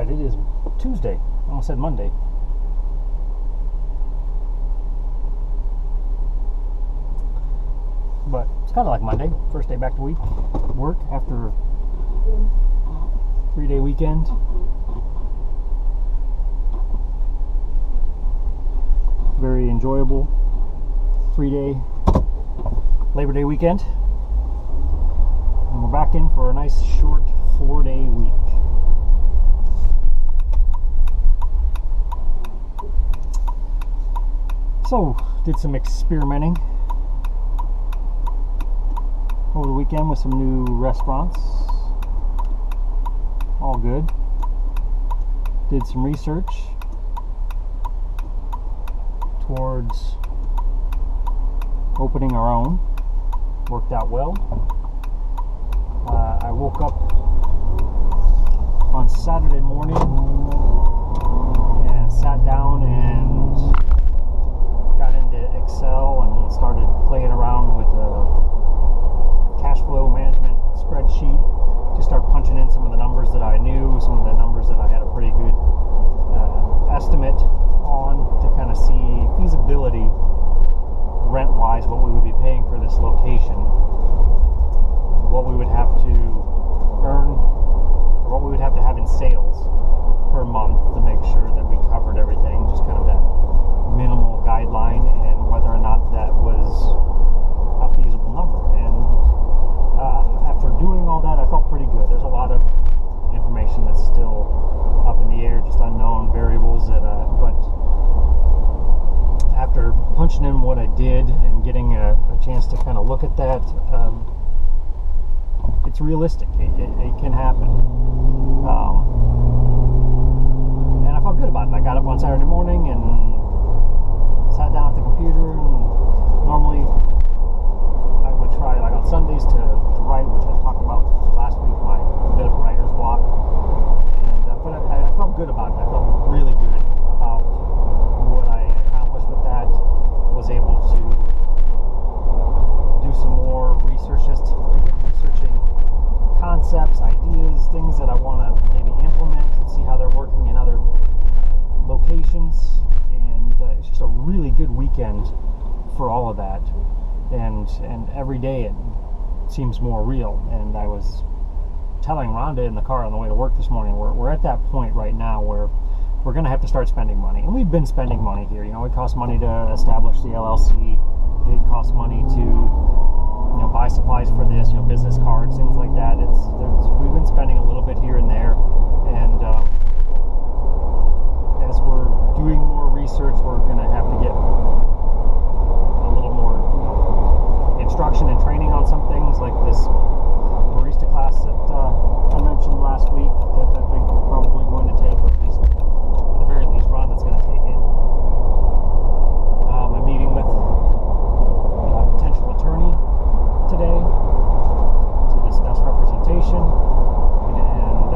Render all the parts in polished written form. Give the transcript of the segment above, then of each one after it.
bad. It is Tuesday. I almost said Monday. But it's kind of like Monday. First day back to work after a 3-day weekend. Very enjoyable 3-day Labor Day weekend. And we're back in for a nice short 4-day week. So, did some experimenting over the weekend with some new restaurants. All good. Did some research towards opening our own. Worked out well. I woke up on Saturday morning and sat down and got into Excel and started playing around with a cash flow management spreadsheet to start punching in some of the numbers that I knew, some of the numbers that I had a pretty good estimate on, to kind of see feasibility rent-wise, what we would be paying for this location, what we would have to earn, or what we would have to have in sales per month to make sure that we covered everything, just kind of that minimal guideline, and whether or not that was a feasible number. And after doing all that, I felt pretty good. There's a lot of information that's still up in the air, just unknown variables, but after punching in what I did and getting a chance to kind of look at that, it's realistic. It can happen. And I felt good about it. I got up on Saturday morning and sat down at the computer, and normally I would try, like on Sundays, to write, which I talked about last week, my bit of a writer's block. And but I felt good about it. I felt really good about what I accomplished with that. Was able to do some more research, just researching concepts, ideas, things that I want to maybe implement and see how they're working in other locations. And it's just a really good weekend for all of that. And every day it seems more real. And I was telling Rhonda in the car on the way to work this morning, we're at that point right now where we're going to have to start spending money. And we've been spending money here. You know, it costs money to establish the LLC. It costs money to, you know, buy supplies for this, you know, business cards, things like that. We've been spending a little bit here and there. And as we're doing more research, we're going to have to get a little more, you know, instruction and training on some things, like this barista class that I mentioned last week, that I think we're probably going to take, or at least, at the very least, Rhonda's going to take it. I'm meeting with a potential attorney today to discuss representation, and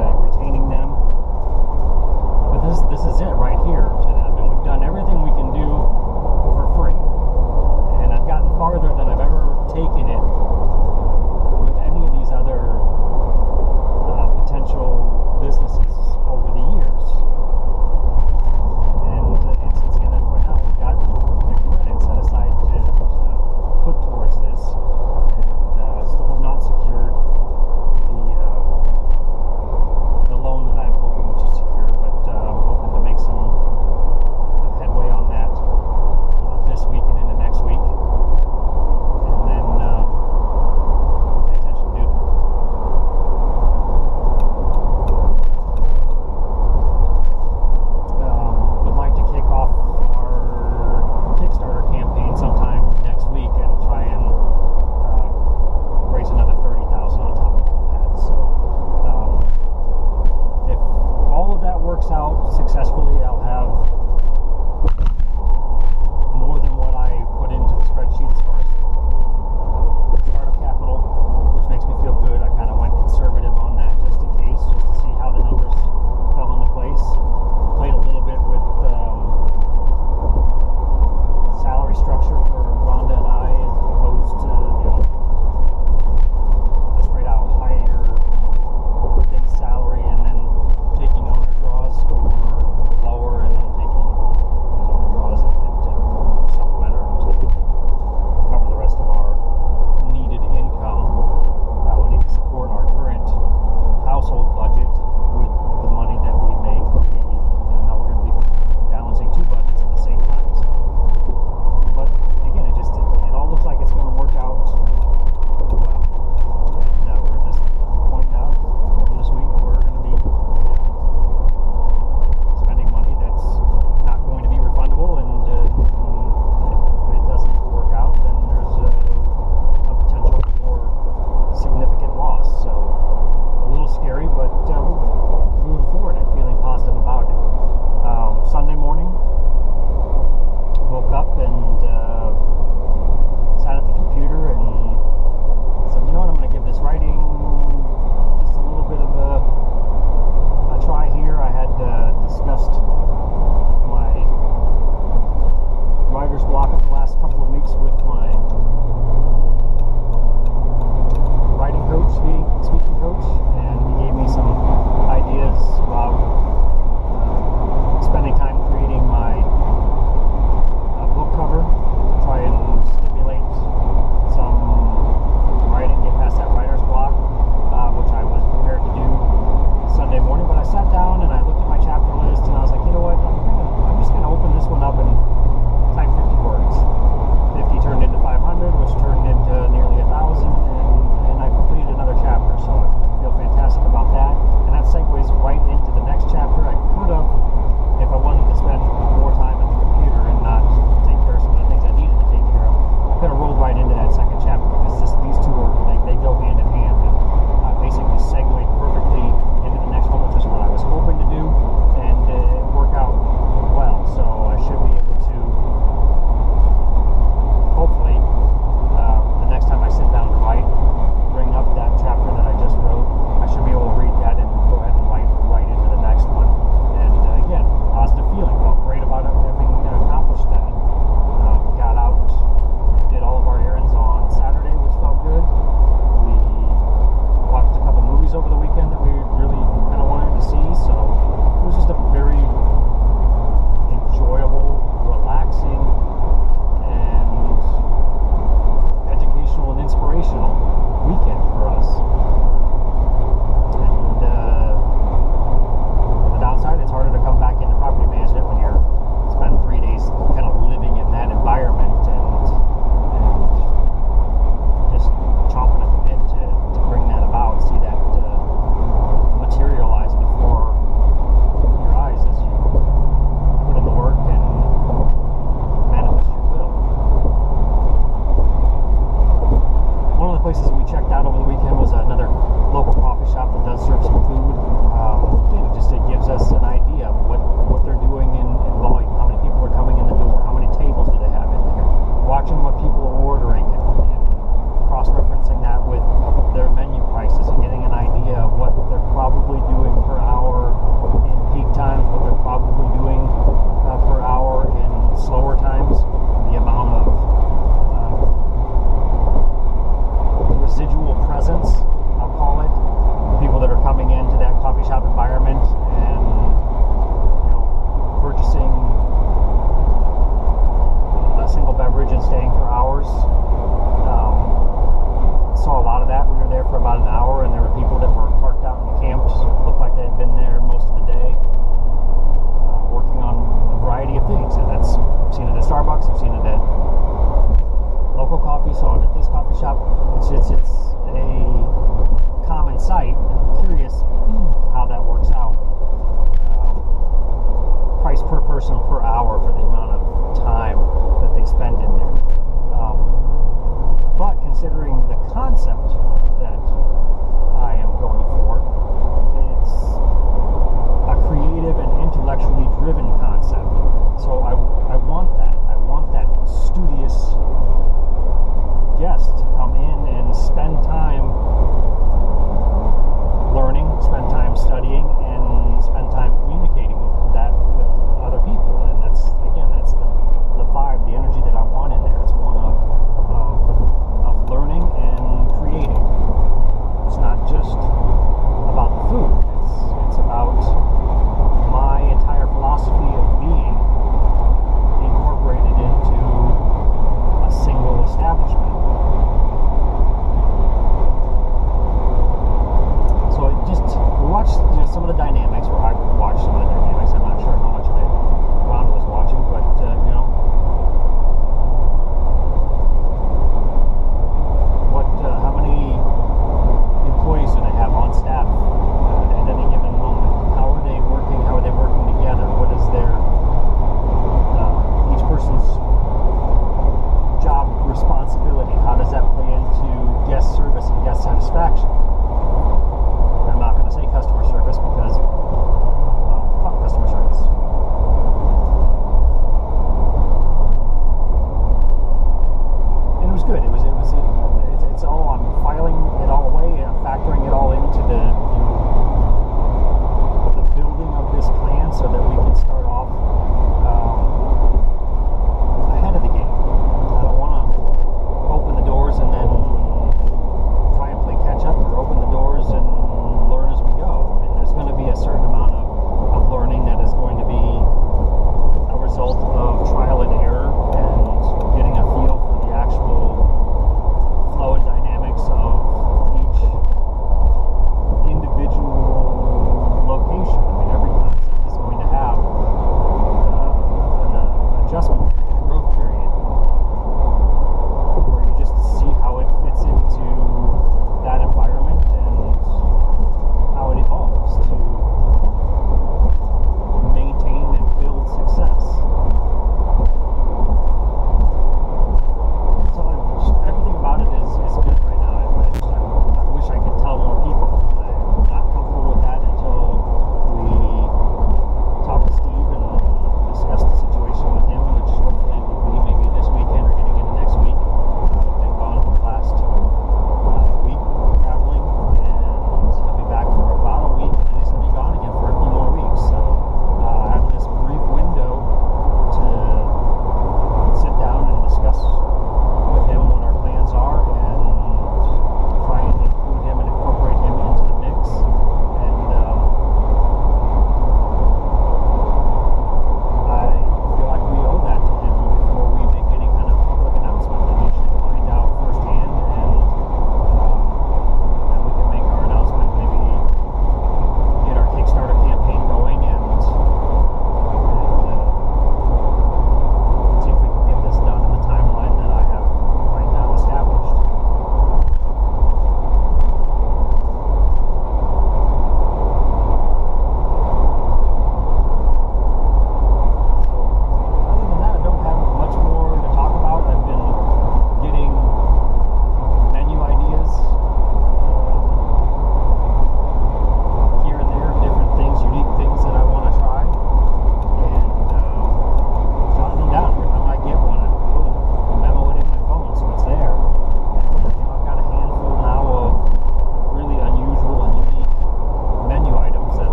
places we checked out over the weekend was another